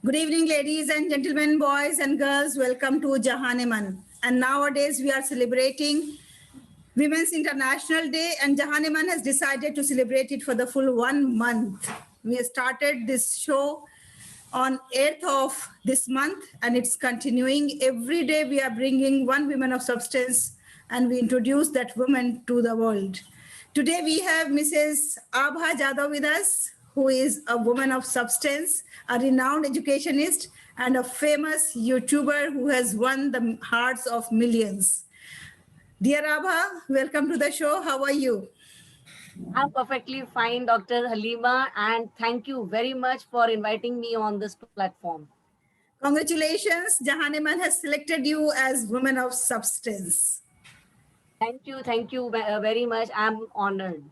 Good evening, ladies and gentlemen, boys and girls. Welcome to Jahaneman. And nowadays we are celebrating Women's International Day, and Jahaneman has decided to celebrate it for the full 1 month. We started this show on 8th of this month, and it's continuing. Every day we are bringing one woman of substance, and we introduce that woman to the world. Today we have Mrs. Abha Jadhav with us, who is a woman of substance, a renowned educationist, and a famous YouTuber who has won the hearts of millions. Dear Abha, welcome to the show. How are you? I'm perfectly fine, Dr. Halima, and thank you very much for inviting me on this platform. Congratulations, Jahaneman has selected you as Woman of Substance. Thank you very much. I'm honored.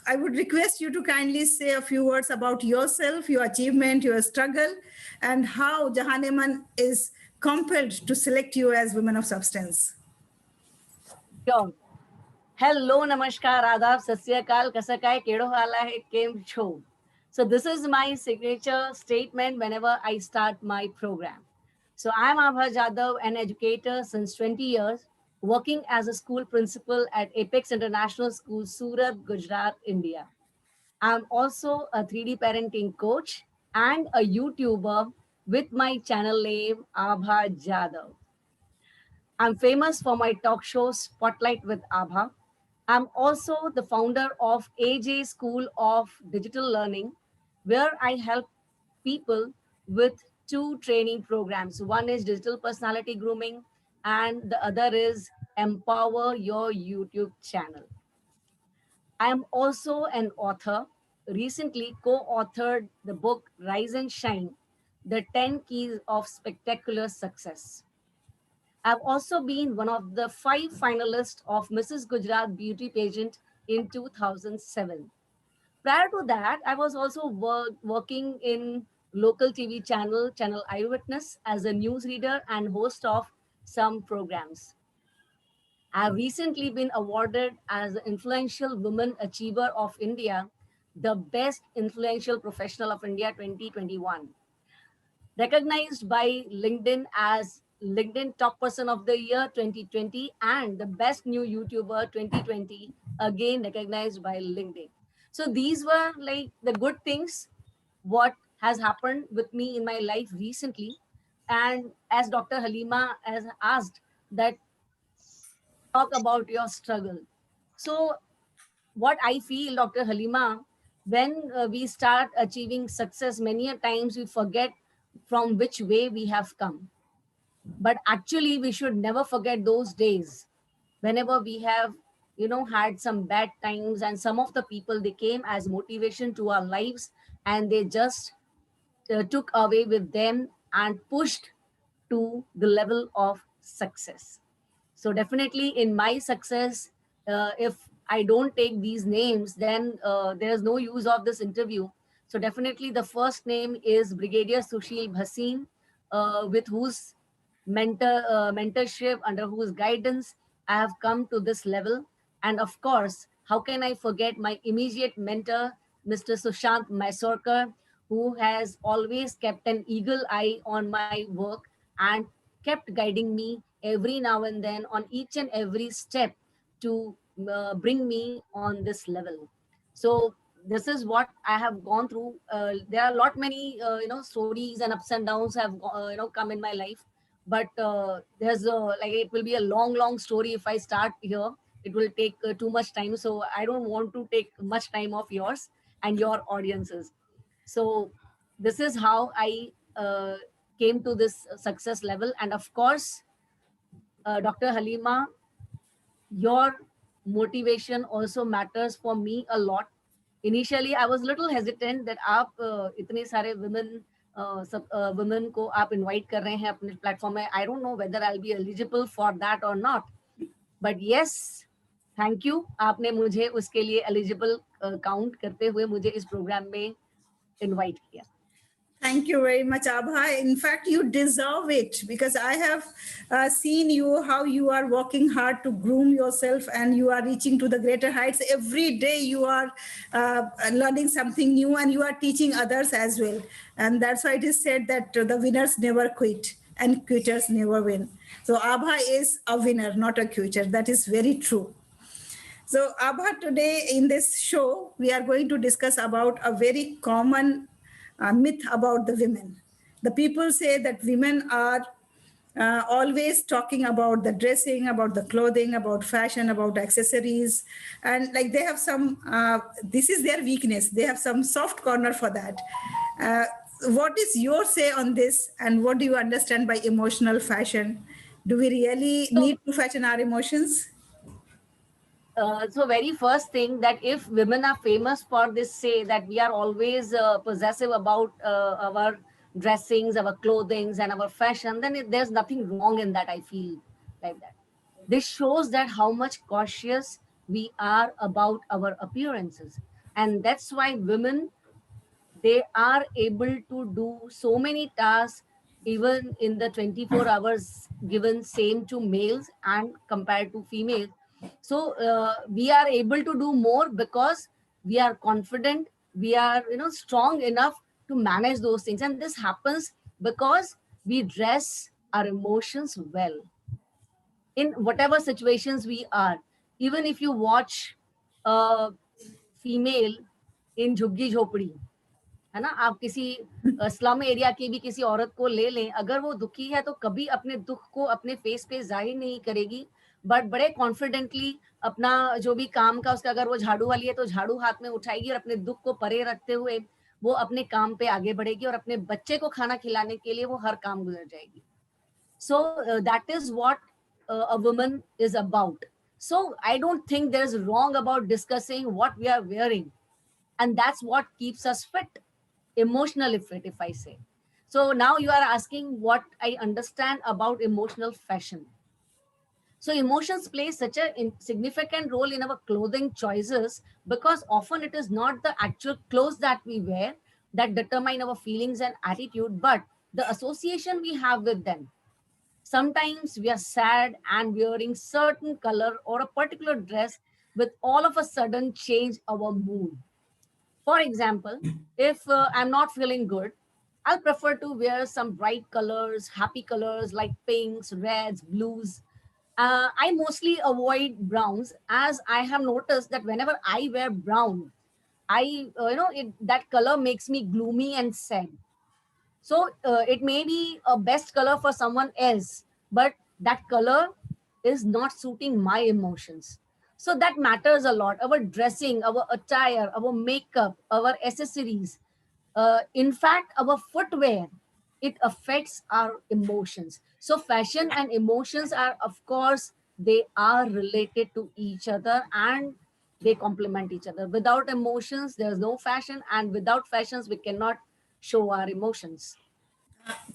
I would request you to kindly say a few words about yourself, your achievement, your struggle, and how Jahaneman is compelled to select you as Women of Substance. Sure. Hello, namaskar, adab, sasyakal, kasakai, kedo hala hai, kem cho. So this is my signature statement whenever I start my program. So I'm Abha Jadhav, an educator since 20 years, working as a school principal at Apex International School, Surat, Gujarat, India. I'm also a 3D parenting coach and a YouTuber with my channel name Abha Jadhav. I'm famous for my talk show Spotlight with Abha. I'm also the founder of AJ School of Digital Learning, where I help people with two training programs. One is digital personality grooming, and the other is Empower Your YouTube channel. I am also an author. Recently co-authored the book Rise and Shine, The 10 Keys of Spectacular Success. I've also been one of the 5 finalists of Mrs. Gujarat Beauty Pageant in 2007. Prior to that, I was also working in local TV channel Eyewitness, as a newsreader and host of some programs. I've recently been awarded as the Influential Women Achiever of India, the Best Influential Professional of India 2021, recognized by LinkedIn as LinkedIn Top Person of the Year 2020 and the Best New YouTuber 2020, again recognized by LinkedIn. So these were like the good things what has happened with me in my life recently. And as Dr. Halima has asked, that talk about your struggle. So, what I feel, Dr. Halima, when we start achieving success, many a times we forget from which way we have come. But actually, we should never forget those days whenever we have, had some bad times, and some of the people, they came as motivation to our lives, and they just took away with them and pushed to the level of success. So definitely in my success, if I don't take these names, then there's no use of this interview. So definitely the first name is Brigadier Sushil Bhasin, with whose mentorship, under whose guidance I have come to this level. And of course, how can I forget my immediate mentor, Mr. Sushant Mysorkar, who has always kept an eagle eye on my work and kept guiding me every now and then on each and every step to bring me on this level. So this is what I have gone through. There are a lot many stories and ups and downs have come in my life, but there's like it will be a long story if I start here. It will take too much time, so I don't want to take much time of yours and your audiences. So this is how I came to this success level. And of course, Dr. Halima, your motivation also matters for me a lot. Initially, I was little hesitant that आप इतने सारे women को आप invite कर रहे हैं अपने platform में. I don't know whether I'll be eligible for that or not. But yes, thank you. आपने मुझे उसके लिए eligible count करते हुए मुझे इस program में invite किया. Thank you very much, Abha. In fact, you deserve it because I have seen you how you are working hard to groom yourself and you are reaching to the greater heights. Every day you are learning something new and you are teaching others as well. And that's why it is said that the winners never quit and quitters never win. So Abha is a winner, not a quitter. That is very true. So, Abha, today in this show, we are going to discuss about a very common myth about the women. The people say that women are always talking about the dressing, about the clothing, about fashion, about accessories, and like they have some. This is their weakness. They have some soft corner for that. Uh, what is your say on this, and what do you understand by emotional fashion? Do we really So, need to fashion our emotions? so very first thing that if women are famous for this, say that we are always possessive about our dressings, our clothings, and our fashion, then there's nothing wrong in that. I feel like that. This shows that how much cautious we are about our appearances, and that's why women, they are able to do so many tasks even in the 24 hours given same to males and compared to females. So we are able to do more because we are confident, we are strong enough to manage those things, and this happens because we dress our emotions well in whatever situations we are. Even if you watch a female in झुग्गी झोपड़ी, है ना, आप किसी slum area की भी किसी औरत को ले लें, अगर वो दुखी है तो कभी अपने दुख को अपने फेस पे जाहिर नहीं करेगी, बट बड़े कॉन्फिडेंटली अपना जो भी काम का उसका, अगर वो झाड़ू वाली है तो झाड़ू हाथ में उठाएगी और अपने दुख को परे रखते हुए वो अपने काम पे आगे बढ़ेगी और अपने बच्चे को खाना खिलाने के लिए वो हर काम गुजर जाएगी. So that is what a woman is about. So I don't think there's wrong about discussing what we are wearing, and that's what keeps us fit, emotionally fit, if I say. So now you are asking what I understand about emotional fashion. So emotions play such a significant role in our clothing choices because often it is not the actual clothes that we wear that determine our feelings and attitude, but the association we have with them. Sometimes we are sad and wearing certain color or a particular dress with all of a sudden change our mood. For example, if I'm not feeling good, I'll prefer to wear some bright colors, happy colors like pinks, reds, blues. I mostly avoid browns as I have noticed that whenever I wear brown, that color makes me gloomy and sad. So it may be a best color for someone else, but that color is not suiting my emotions. So that matters a lot. Our dressing, our attire, our makeup, our accessories, in fact, our footwear, it affects our emotions. So fashion and emotions are, of course, they are related to each other and they complement each other. Without emotions, there's no fashion, and without fashions, we cannot show our emotions.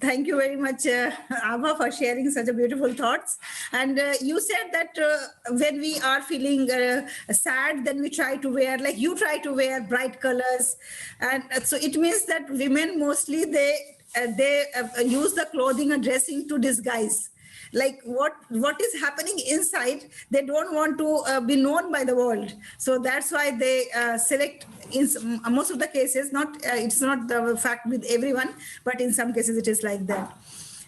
Thank you very much, Abha, for sharing such a beautiful thoughts. And you said that when we are feeling sad, then we try to wear, like you try to wear bright colors, and so it means that women mostly they use the clothing and dressing to disguise like what is happening inside. They don't want to be known by the world, so that's why they select in most of the cases, not it's not the fact with everyone, but in some cases it is like that.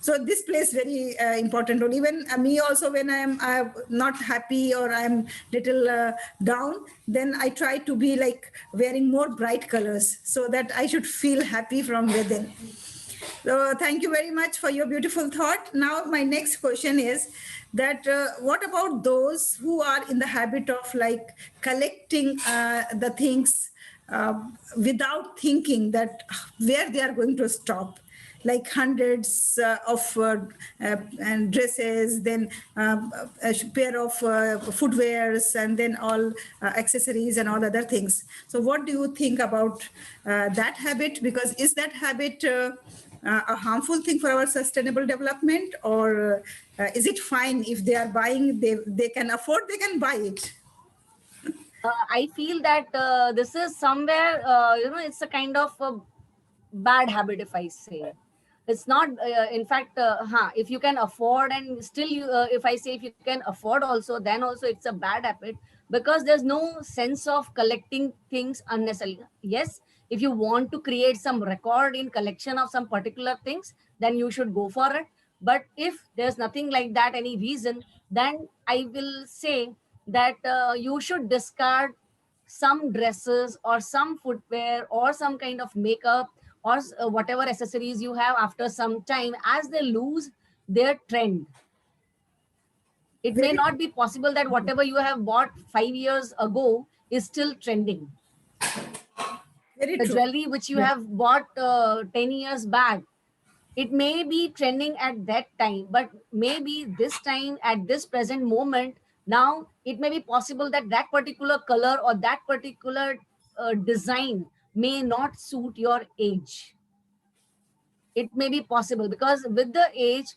So this plays very important role. Even me also, when I am not happy or I am little down, then I try to be like wearing more bright colors so that I should feel happy from within. So thank you very much for your beautiful thought. Now, my next question is that what about those who are in the habit of like collecting the things without thinking that where they are going to stop? Like hundreds of and dresses, then a pair of footwears, and then all accessories and all other things. So what do you think about that habit? Because is that habit a harmful thing for our sustainable development, or is it fine if they are buying, they can afford, they can buy it? I feel that this is somewhere, it's a kind of bad habit, if I say. It's not, in fact, if you can afford, and still you, if I say if you can afford also, then also it's a bad habit, because there's no sense of collecting things unnecessarily. Yes, if you want to create some record in collection of some particular things, then you should go for it. But if there's nothing like that, any reason, then I will say that you should discard some dresses or some footwear or some kind of makeup or whatever accessories you have after some time, as they lose their trend. It may Very, not be possible that whatever you have bought 5 years ago is still trending. very The true. jewelry which you have bought 10 years back, it may be trending at that time, but maybe this time at this present moment, now it may be possible that that particular color or that particular design may not suit your age. It may be possible, because with the age,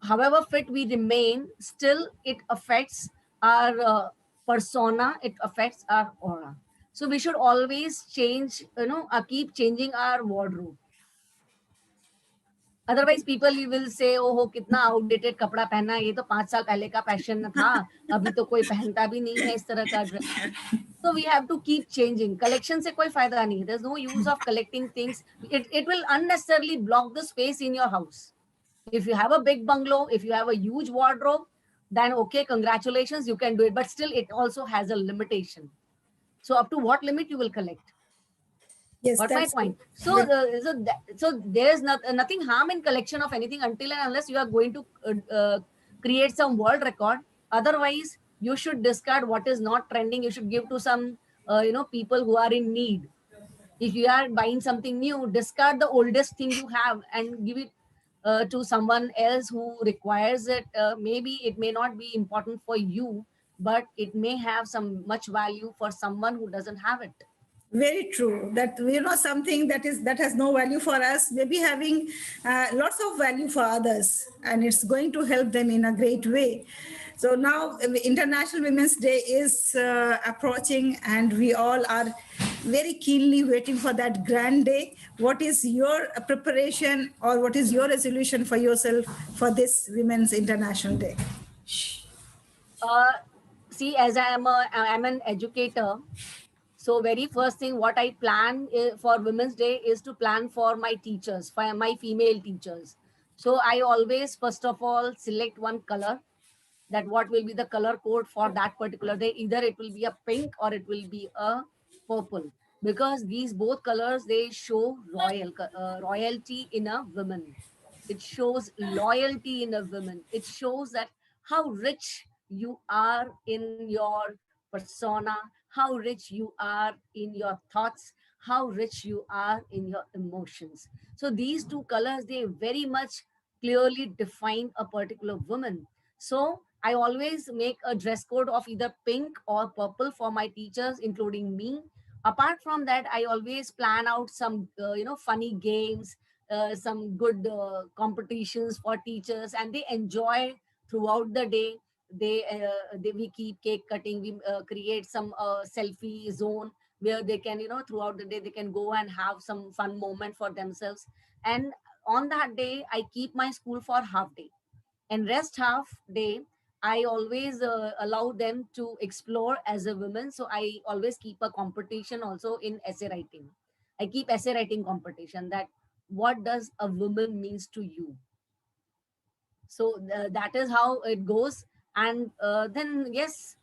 however fit we remain, still it affects our persona, it affects our aura. So we should always change, keep changing our wardrobe. Otherwise people you will say ओहो कितना outdated कपड़ा पहना है, ये तो 5 साल पहले का फैशन था, अभी तो कोई पहनता भी नहीं है इस तरह का dress. So we have to keep changing. Collection से कोई फायदा नहीं है. There's no use of collecting things. It will unnecessarily block the space in your house. If you have a big bungalow, if you have a huge wardrobe, then okay, congratulations, you can do it. But still, it also has a limitation. So up to what limit you will collect? Yes, What my that's point? So, so there is nothing harm in collection of anything until and unless you are going to create some world record. Otherwise, you should discard what is not trending. You should give to some, people who are in need. If you are buying something new, discard the oldest thing you have and give it to someone else who requires it. Maybe it may not be important for you, but it may have some much value for someone who doesn't have it. very true. That something that has no value for us may be having lots of value for others, and it's going to help them in a great way. So now International Women's Day is approaching, and we all are very keenly waiting for that grand day. What is your preparation, or what is your resolution for yourself for this Women's International Day? See, as I'm an educator, so very first thing what I plan for Women's Day is to plan for my teachers, for my female teachers. So I always, first of all, select one color, that what will be the color code for that particular day. Either it will be a pink or it will be a purple, because these both colors, they show royalty in a woman. It shows loyalty in a woman. It shows that how rich you are in your persona, how rich you are in your thoughts, how rich you are in your emotions. So these two colors, they very much clearly define a particular woman. So I always make a dress code of either pink or purple for my teachers, including me. Apart from that, I always plan out some, funny games, some good competitions for teachers, and they enjoy throughout the day. We keep cake cutting. We create some selfie zone where they can, throughout the day they can go and have some fun moment for themselves. And on that day, I keep my school for half day, and rest half day I always allow them to explore as a woman. So I always keep a competition also in essay writing. I keep essay writing competition, that what does a woman means to you. So that is how it goes. And then yes,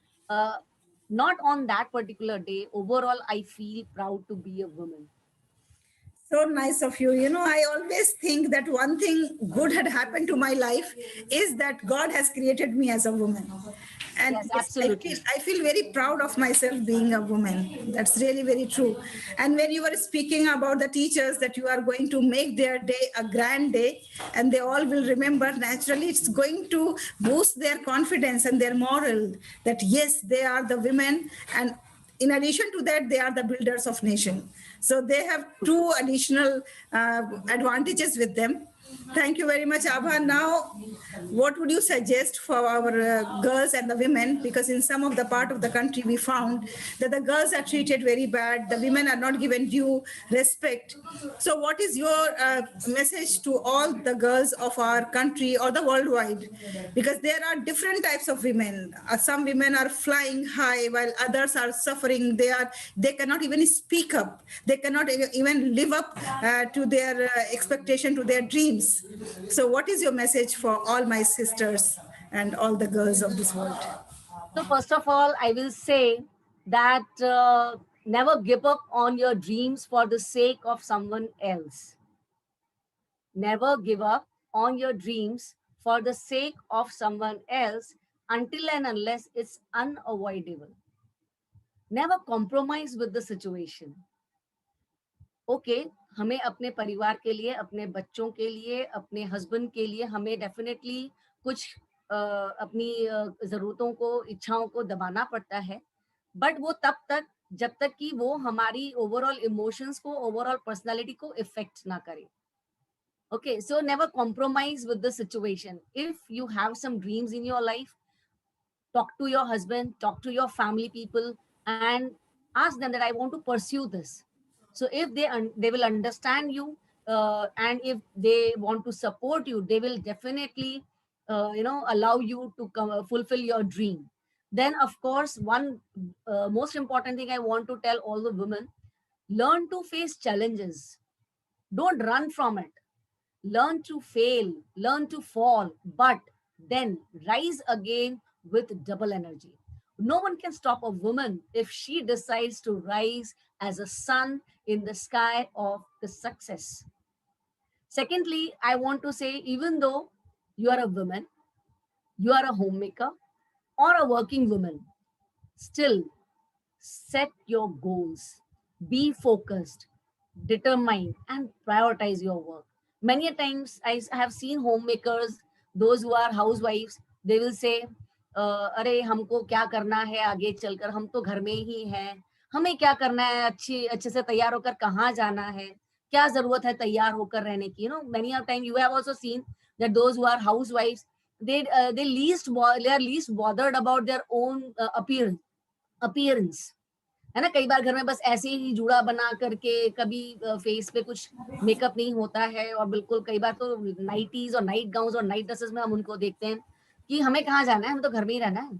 not on that particular day, overall I feel proud to be a woman. So nice of you. I always think that one thing good had happened to my life is that God has created me as a woman. And Yes, yes, absolutely. I feel very proud of myself being a woman. That's really very true. And when you were speaking about the teachers, that you are going to make their day a grand day and they all will remember, naturally it's going to boost their confidence and their moral, that yes, they are the women, and in addition to that, they are the builders of nation. So they have two additional advantages with them. Thank you very much, Abha. Now, what would you suggest for our girls and the women? Because in some of the part of the country, we found that the girls are treated very bad. The women are not given due respect. So, what is your message to all the girls of our country or the worldwide? Because there are different types of women. Some women are flying high, while others are suffering. They cannot even speak up. They cannot even live up to their expectation, to their dreams. So, what is your message for all my sisters and all the girls of this world? So first of all, I will say that never give up on your dreams for the sake of someone else. Never give up on your dreams for the sake of someone else until and unless it's unavoidable. Never compromise with the situation. Okay, हमें अपने परिवार के लिए, अपने बच्चों के लिए, अपने हस्बैंड के लिए हमें डेफिनेटली कुछ अपनी ज़रूरतों को, इच्छाओं को दबाना पड़ता है, बट वो तब तक जब तक कि वो हमारी ओवरऑल इमोशंस को, ओवरऑल पर्सनालिटी को इफेक्ट ना करे. Okay, so never compromise with the situation. If you have some dreams in your life, talk to your husband, talk to your family people, and ask them that I want to pursue this. So if they will understand you, and if they want to support you, they will definitely allow you to fulfill your dream. Then of course, one most important thing I want to tell all the women: learn to face challenges. Don't run from it. Learn to fail, learn to fall, but then rise again with double energy. No one can stop a woman if she decides to rise as a sun in the sky of the success. Secondly, I want to say, even though you are a woman, you are a homemaker or a working woman, still set your goals, be focused, determined, and prioritize your work. Many a times I have seen homemakers, those who are housewives, they will say, अरे हमको क्या करना है आगे चलकर, हम तो घर में ही हैं, हमें क्या करना है, अच्छे से तैयार होकर कहाँ जाना है, क्या जरूरत है तैयार होकर रहने की. Many a time you have also seen that those who are housewives, they are least bothered about their own appearance. है ना, कई बार घर में बस ऐसे ही जूड़ा बना करके, कभी फेस पे कुछ मेकअप नहीं होता है, और बिल्कुल कई बार तो नाइटीज और नाइट गाउन्स और नाइट ड्रेसेस में हम उनको देखते हैं कि हमें कहाँ जाना है, हमें तो घर में ही रहना है.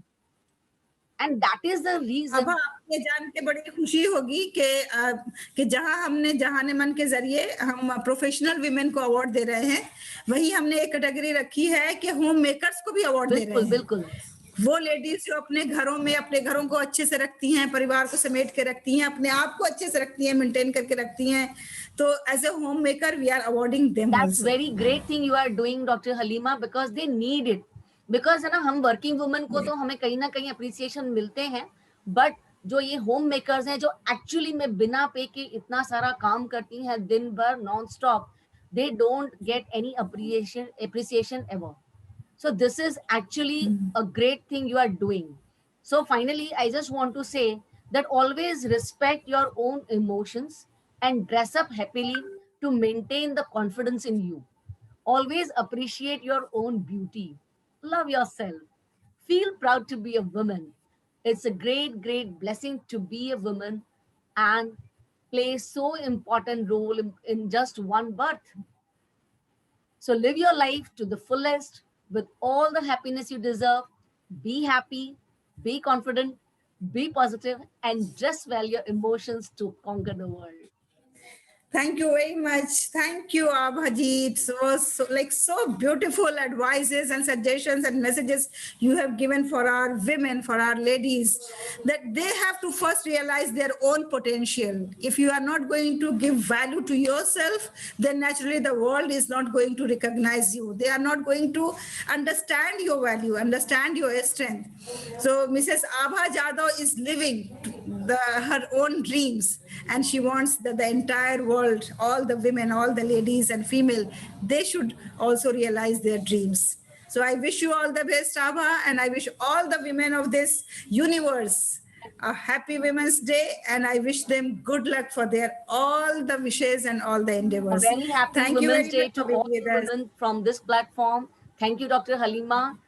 And that is the reason. अब ये जान के बड़ी खुशी होगी कि जहां हमने जहानेमन के जरिए हम प्रोफेशनल विमेन को अवार्ड दे रहे हैं, वही हमने एक कैटेगरी रखी है कि होम मेकर्स को भी अवार्ड दे रहे हैं. बिल्कुल. वो लेडीज जो अपने घरों में अपने घरों को अच्छे से रखती हैं, परिवार को समेट के रखती हैं, अपने आप को अच्छे से रखती हैं, मेंटेन करके रखती हैं, तो as a homemaker we are awarding them. That's very great thing you are doing doctor Halima, because they need it. Because है ना, हम वर्किंग वुमेन को तो हमें कहीं ना कहीं अप्रिसिएशन मिलते हैं, बट जो ये होम मेकर्स हैं, जो एक्चुअली में बिना पे के इतना सारा काम करती हैं दिन भर non stop, they don't get any appreciation ever. So this is actually a great thing you are doing. So finally, I just want to say that always respect your own emotions and dress up happily to maintain the confidence in you. Always appreciate your own beauty. Love yourself. Feel proud to be a woman. It's a great, great blessing to be a woman and play so important role in just one birth. So live your life to the fullest with all the happiness you deserve. Be happy, be confident, be positive, and dress well your emotions to conquer the world. Thank you very much. Thank you, Abhaji. It was so beautiful advices and suggestions and messages you have given for our women, for our ladies, that they have to first realize their own potential. If you are not going to give value to yourself, then naturally the world is not going to recognize you. They are not going to understand your value, understand your strength. So Mrs. Abha Jadhav is living her own dreams, and she wants that the entire world, all the women, all the ladies and female, they should also realize their dreams. So I wish you all the best, Abha, and I wish all the women of this universe a happy Women's Day, and I wish them good luck for their all the wishes and all the A endeavors. very happy Thank you Women's very Day much to for being all with us. women from this platform. Thank you, Dr. Halima,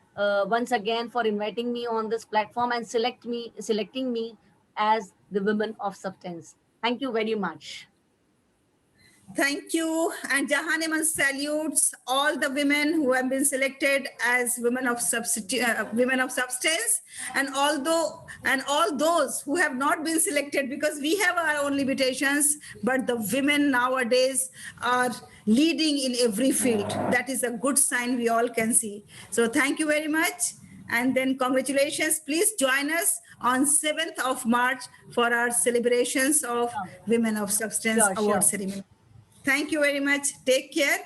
once again for inviting me on this platform and selecting me as the Women of Substance. Thank you very much. Thank you. And Jahaneman salutes all the women who have been selected as women of substance, and all those who have not been selected, because we have our own limitations, but the women nowadays are leading in every field. That is a good sign we all can see. So thank you very much. And then congratulations. Please join us on 7th of March for our celebrations of Women of Substance Sure, Award sure. ceremony. Thank you very much. Take care.